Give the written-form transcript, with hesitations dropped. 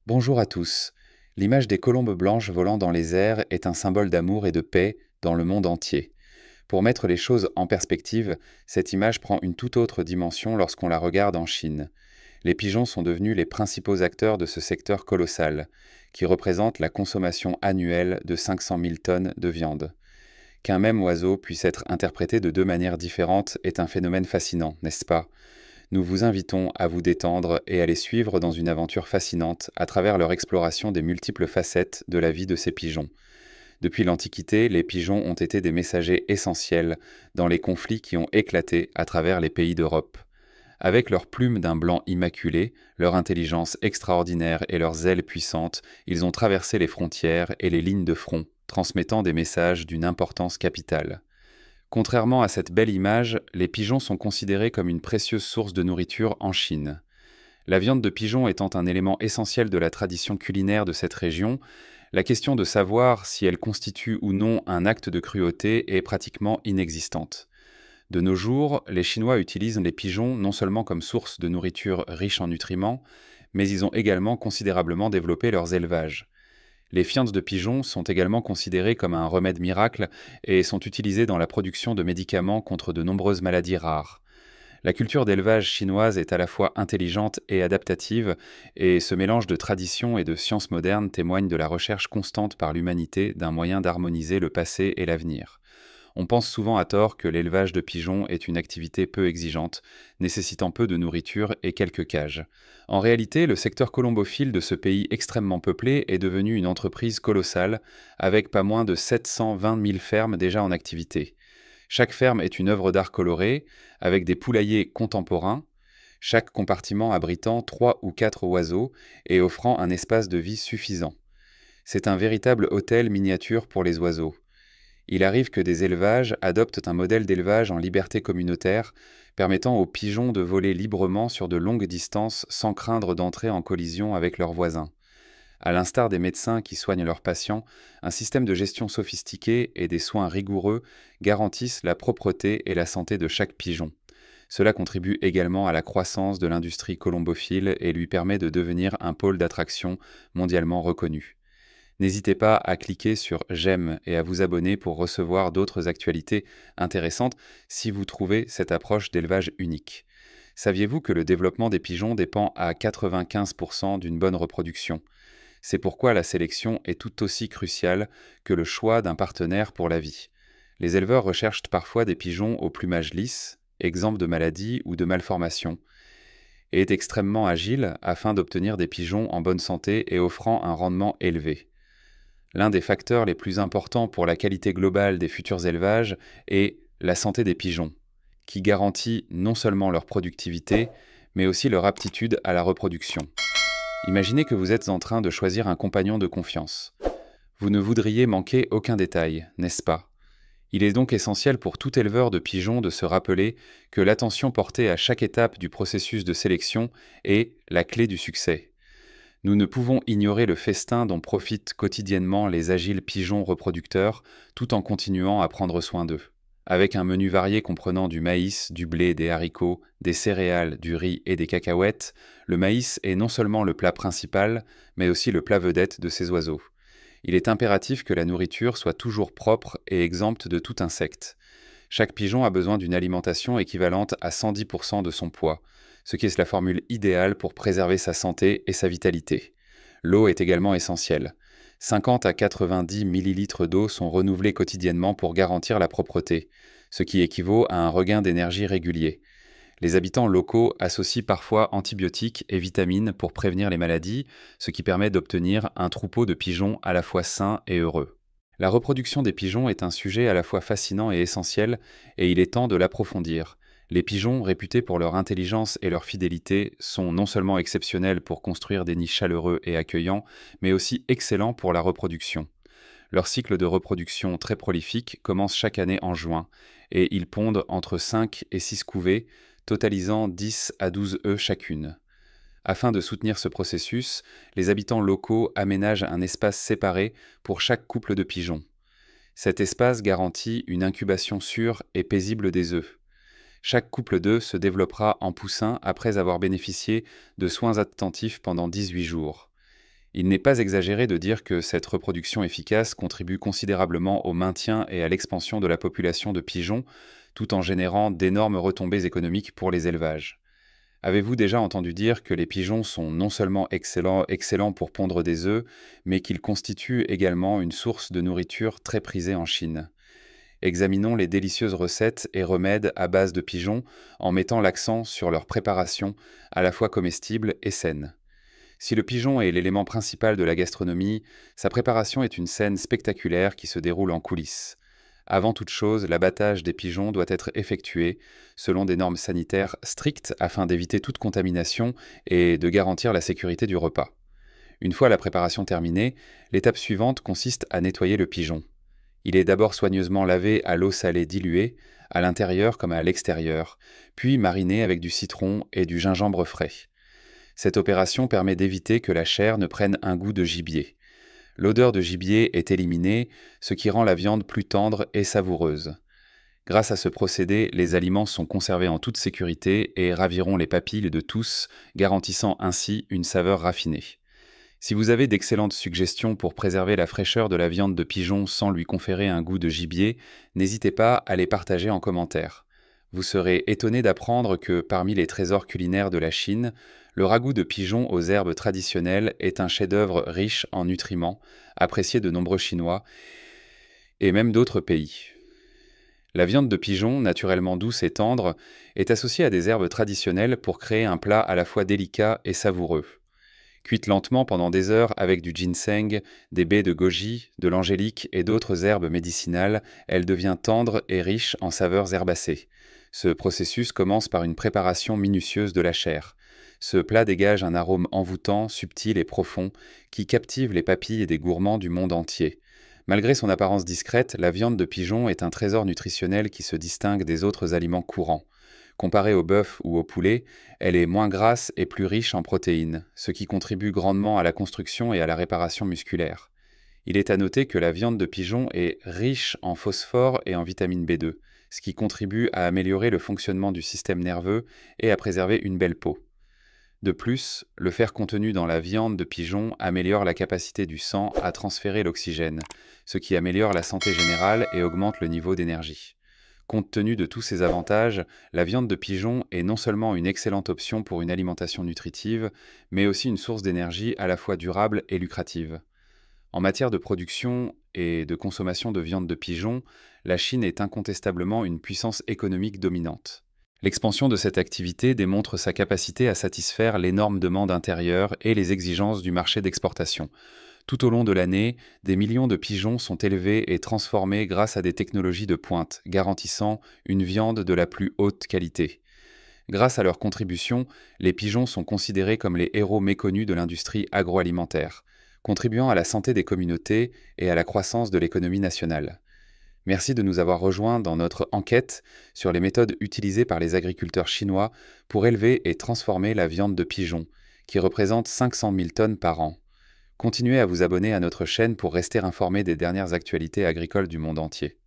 Bonjour à tous. L'image des colombes blanches volant dans les airs est un symbole d'amour et de paix dans le monde entier. Pour mettre les choses en perspective, cette image prend une toute autre dimension lorsqu'on la regarde en Chine. Les pigeons sont devenus les principaux acteurs de ce secteur colossal, qui représente la consommation annuelle de 500 000 tonnes de viande. Qu'un même oiseau puisse être interprété de deux manières différentes est un phénomène fascinant, n'est-ce pas? Nous vous invitons à vous détendre et à les suivre dans une aventure fascinante à travers leur exploration des multiples facettes de la vie de ces pigeons. Depuis l'Antiquité, les pigeons ont été des messagers essentiels dans les conflits qui ont éclaté à travers les pays d'Europe. Avec leurs plumes d'un blanc immaculé, leur intelligence extraordinaire et leurs ailes puissantes, ils ont traversé les frontières et les lignes de front, transmettant des messages d'une importance capitale. Contrairement à cette belle image, les pigeons sont considérés comme une précieuse source de nourriture en Chine. La viande de pigeon étant un élément essentiel de la tradition culinaire de cette région, la question de savoir si elle constitue ou non un acte de cruauté est pratiquement inexistante. De nos jours, les Chinois utilisent les pigeons non seulement comme source de nourriture riche en nutriments, mais ils ont également considérablement développé leurs élevages. Les fientes de pigeons sont également considérées comme un remède miracle et sont utilisées dans la production de médicaments contre de nombreuses maladies rares. La culture d'élevage chinoise est à la fois intelligente et adaptative, et ce mélange de tradition et de science moderne témoigne de la recherche constante par l'humanité d'un moyen d'harmoniser le passé et l'avenir. On pense souvent à tort que l'élevage de pigeons est une activité peu exigeante, nécessitant peu de nourriture et quelques cages. En réalité, le secteur colombophile de ce pays extrêmement peuplé est devenu une entreprise colossale, avec pas moins de 720 000 fermes déjà en activité. Chaque ferme est une œuvre d'art colorée, avec des poulaillers contemporains, chaque compartiment abritant 3 ou 4 oiseaux et offrant un espace de vie suffisant. C'est un véritable hôtel miniature pour les oiseaux. Il arrive que des élevages adoptent un modèle d'élevage en liberté communautaire, permettant aux pigeons de voler librement sur de longues distances sans craindre d'entrer en collision avec leurs voisins. À l'instar des médecins qui soignent leurs patients, un système de gestion sophistiqué et des soins rigoureux garantissent la propreté et la santé de chaque pigeon. Cela contribue également à la croissance de l'industrie colombophile et lui permet de devenir un pôle d'attraction mondialement reconnu. N'hésitez pas à cliquer sur j'aime et à vous abonner pour recevoir d'autres actualités intéressantes si vous trouvez cette approche d'élevage unique. Saviez-vous que le développement des pigeons dépend à 95% d'une bonne reproduction? C'est pourquoi la sélection est tout aussi cruciale que le choix d'un partenaire pour la vie. Les éleveurs recherchent parfois des pigeons au plumage lisse, exempts de maladies ou de malformations, et est extrêmement agile afin d'obtenir des pigeons en bonne santé et offrant un rendement élevé. L'un des facteurs les plus importants pour la qualité globale des futurs élevages est la santé des pigeons, qui garantit non seulement leur productivité, mais aussi leur aptitude à la reproduction. Imaginez que vous êtes en train de choisir un compagnon de confiance. Vous ne voudriez manquer aucun détail, n'est-ce pas? Il est donc essentiel pour tout éleveur de pigeons de se rappeler que l'attention portée à chaque étape du processus de sélection est la clé du succès. Nous ne pouvons ignorer le festin dont profitent quotidiennement les agiles pigeons reproducteurs tout en continuant à prendre soin d'eux. Avec un menu varié comprenant du maïs, du blé, des haricots, des céréales, du riz et des cacahuètes, le maïs est non seulement le plat principal, mais aussi le plat vedette de ces oiseaux. Il est impératif que la nourriture soit toujours propre et exempte de tout insecte. Chaque pigeon a besoin d'une alimentation équivalente à 110% de son poids, ce qui est la formule idéale pour préserver sa santé et sa vitalité. L'eau est également essentielle. 50 à 90 millilitres d'eau sont renouvelés quotidiennement pour garantir la propreté, ce qui équivaut à un regain d'énergie régulier. Les habitants locaux associent parfois antibiotiques et vitamines pour prévenir les maladies, ce qui permet d'obtenir un troupeau de pigeons à la fois sain et heureux. La reproduction des pigeons est un sujet à la fois fascinant et essentiel, et il est temps de l'approfondir. Les pigeons, réputés pour leur intelligence et leur fidélité, sont non seulement exceptionnels pour construire des nids chaleureux et accueillants, mais aussi excellents pour la reproduction. Leur cycle de reproduction très prolifique commence chaque année en juin, et ils pondent entre 5 et 6 couvées, totalisant 10 à 12 œufs chacune. Afin de soutenir ce processus, les habitants locaux aménagent un espace séparé pour chaque couple de pigeons. Cet espace garantit une incubation sûre et paisible des œufs. Chaque couple d'œufs se développera en poussin après avoir bénéficié de soins attentifs pendant 18 jours. Il n'est pas exagéré de dire que cette reproduction efficace contribue considérablement au maintien et à l'expansion de la population de pigeons, tout en générant d'énormes retombées économiques pour les élevages. Avez-vous déjà entendu dire que les pigeons sont non seulement excellents pour pondre des œufs, mais qu'ils constituent également une source de nourriture très prisée en Chine? Examinons les délicieuses recettes et remèdes à base de pigeons en mettant l'accent sur leur préparation à la fois comestible et saine. Si le pigeon est l'élément principal de la gastronomie, sa préparation est une scène spectaculaire qui se déroule en coulisses. Avant toute chose, l'abattage des pigeons doit être effectué selon des normes sanitaires strictes afin d'éviter toute contamination et de garantir la sécurité du repas. Une fois la préparation terminée, l'étape suivante consiste à nettoyer le pigeon. Il est d'abord soigneusement lavé à l'eau salée diluée, à l'intérieur comme à l'extérieur, puis mariné avec du citron et du gingembre frais. Cette opération permet d'éviter que la chair ne prenne un goût de gibier. L'odeur de gibier est éliminée, ce qui rend la viande plus tendre et savoureuse. Grâce à ce procédé, les aliments sont conservés en toute sécurité et raviront les papilles de tous, garantissant ainsi une saveur raffinée. Si vous avez d'excellentes suggestions pour préserver la fraîcheur de la viande de pigeon sans lui conférer un goût de gibier, n'hésitez pas à les partager en commentaire. Vous serez étonné d'apprendre que, parmi les trésors culinaires de la Chine, le ragoût de pigeon aux herbes traditionnelles est un chef-d'œuvre riche en nutriments, apprécié de nombreux Chinois et même d'autres pays. La viande de pigeon, naturellement douce et tendre, est associée à des herbes traditionnelles pour créer un plat à la fois délicat et savoureux. Cuite lentement pendant des heures avec du ginseng, des baies de goji, de l'angélique et d'autres herbes médicinales, elle devient tendre et riche en saveurs herbacées. Ce processus commence par une préparation minutieuse de la chair. Ce plat dégage un arôme envoûtant, subtil et profond, qui captive les papilles des gourmands du monde entier. Malgré son apparence discrète, la viande de pigeon est un trésor nutritionnel qui se distingue des autres aliments courants. Comparée au bœuf ou au poulet, elle est moins grasse et plus riche en protéines, ce qui contribue grandement à la construction et à la réparation musculaire. Il est à noter que la viande de pigeon est riche en phosphore et en vitamine B2, ce qui contribue à améliorer le fonctionnement du système nerveux et à préserver une belle peau. De plus, le fer contenu dans la viande de pigeon améliore la capacité du sang à transférer l'oxygène, ce qui améliore la santé générale et augmente le niveau d'énergie. Compte tenu de tous ces avantages, la viande de pigeon est non seulement une excellente option pour une alimentation nutritive, mais aussi une source d'énergie à la fois durable et lucrative. En matière de production et de consommation de viande de pigeon, la Chine est incontestablement une puissance économique dominante. L'expansion de cette activité démontre sa capacité à satisfaire l'énorme demande intérieure et les exigences du marché d'exportation. Tout au long de l'année, des millions de pigeons sont élevés et transformés grâce à des technologies de pointe, garantissant une viande de la plus haute qualité. Grâce à leur contribution, les pigeons sont considérés comme les héros méconnus de l'industrie agroalimentaire, contribuant à la santé des communautés et à la croissance de l'économie nationale. Merci de nous avoir rejoints dans notre enquête sur les méthodes utilisées par les agriculteurs chinois pour élever et transformer la viande de pigeon, qui représente 500 000 tonnes par an. Continuez à vous abonner à notre chaîne pour rester informé des dernières actualités agricoles du monde entier.